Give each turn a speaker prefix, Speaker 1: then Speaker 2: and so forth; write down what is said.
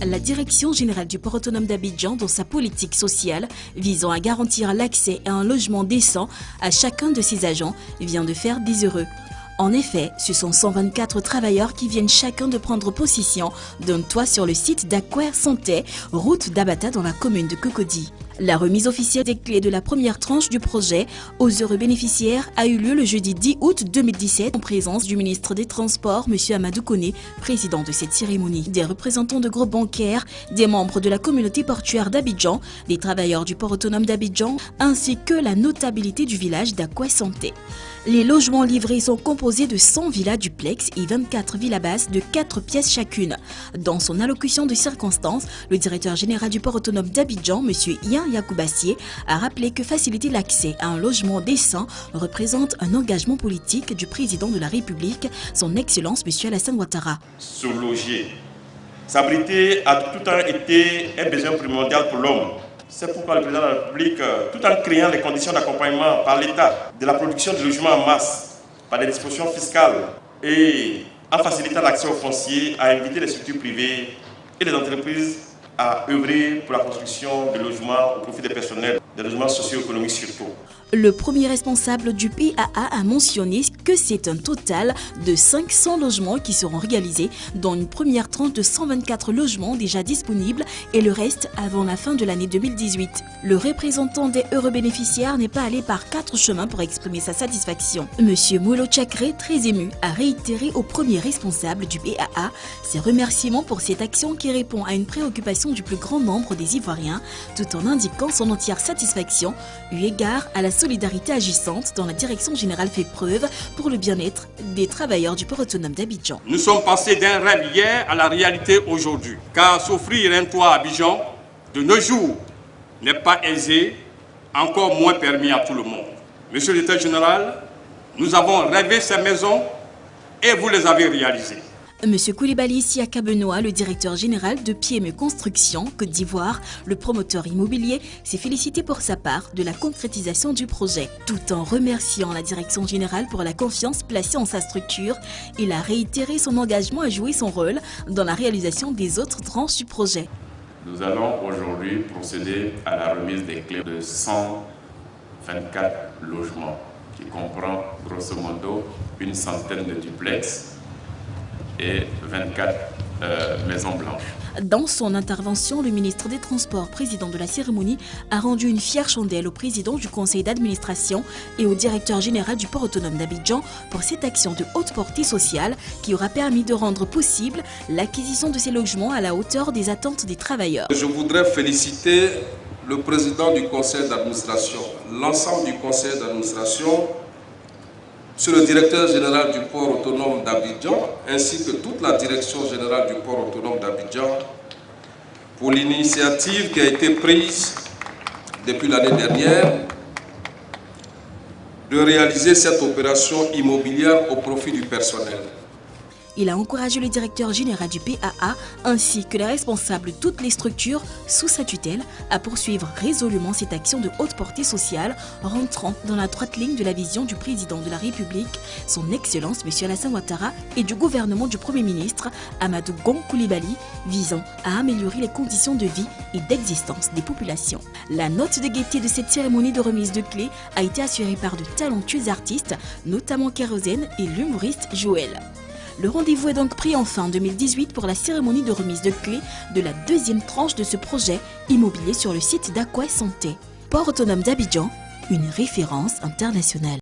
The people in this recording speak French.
Speaker 1: La Direction générale du port autonome d'Abidjan, dans sa politique sociale visant à garantir l'accès à un logement décent à chacun de ses agents, vient de faire des heureux. En effet, ce sont 124 travailleurs qui viennent chacun de prendre possession d'un toit sur le site d'Akwer Santé, route d'Abata dans la commune de Cocody. La remise officielle des clés de la première tranche du projet aux heureux bénéficiaires a eu lieu le jeudi 10 août 2017 en présence du ministre des Transports, M. Amadou Koné, président de cette cérémonie, des représentants de groupes bancaires, des membres de la communauté portuaire d'Abidjan, des travailleurs du port autonome d'Abidjan, ainsi que la notabilité du village d'Akwer Santé. Les logements livrés sont composés de 100 villas duplex et 24 villas basses de 4 pièces chacune. Dans son allocution de circonstance, le directeur général du port autonome d'Abidjan, M. Ian Yakoubassié, a rappelé que faciliter l'accès à un logement décent représente un engagement politique du président de la République, son Excellence M. Alassane Ouattara.
Speaker 2: Se loger, s'abriter a tout le temps été un besoin primordial pour l'homme. C'est pourquoi le président de la République, tout en créant les conditions d'accompagnement par l'État de la production de logements en masse, par des dispositions fiscales et en facilitant l'accès aux fonciers, a invité les structures privées et les entreprises à œuvrer pour la construction de logements au profit des personnels, des logements socio-économiques surtout.
Speaker 1: Le premier responsable du PAA a mentionné que c'est un total de 500 logements qui seront réalisés, dont une première tranche de 124 logements déjà disponibles et le reste avant la fin de l'année 2018. Le représentant des heureux bénéficiaires n'est pas allé par 4 chemins pour exprimer sa satisfaction. Monsieur Moulo Tchakré, très ému, a réitéré au premier responsable du PAA ses remerciements pour cette action qui répond à une préoccupation du plus grand nombre des Ivoiriens, tout en indiquant son entière satisfaction eu égard à la solidarité agissante dont la direction générale fait preuve pour le bien-être des travailleurs du port autonome d'Abidjan.
Speaker 3: Nous sommes passés d'un rêve hier à la réalité aujourd'hui, car s'offrir un toit à Abidjan de nos jours n'est pas aisé, encore moins permis à tout le monde. Monsieur le directeur général, nous avons rêvé ces maisons et vous les avez réalisées.
Speaker 1: Monsieur Koulibaly Siaka Benoît, le directeur général de PME Construction Côte d'Ivoire, le promoteur immobilier, s'est félicité pour sa part de la concrétisation du projet. Tout en remerciant la direction générale pour la confiance placée en sa structure, il a réitéré son engagement à jouer son rôle dans la réalisation des autres tranches du projet.
Speaker 4: Nous allons aujourd'hui procéder à la remise des clés de 124 logements, qui comprend grosso modo une centaine de duplex et 24 maisons blanches.
Speaker 1: Dans son intervention, le ministre des Transports, président de la cérémonie, a rendu une fière chandelle au président du conseil d'administration et au directeur général du port autonome d'Abidjan pour cette action de haute portée sociale qui aura permis de rendre possible l'acquisition de ces logements à la hauteur des attentes des travailleurs.
Speaker 5: Je voudrais féliciter le président du conseil d'administration, l'ensemble du conseil d'administration, sur le directeur général du port autonome d'Abidjan, ainsi que toute la direction générale du port autonome d'Abidjan, pour l'initiative qui a été prise depuis l'année dernière de réaliser cette opération immobilière au profit du personnel.
Speaker 1: Il a encouragé le directeur général du PAA ainsi que les responsables de toutes les structures sous sa tutelle à poursuivre résolument cette action de haute portée sociale, rentrant dans la droite ligne de la vision du président de la République, son Excellence M. Alassane Ouattara, et du gouvernement du Premier ministre Amadou Koulibaly, visant à améliorer les conditions de vie et d'existence des populations. La note de gaieté de cette cérémonie de remise de clés a été assurée par de talentueux artistes, notamment Kérosène et l'humoriste Joël. Le rendez-vous est donc pris en fin 2018 pour la cérémonie de remise de clés de la deuxième tranche de ce projet immobilier sur le site d'Akwer Santé. Port autonome d'Abidjan, une référence internationale.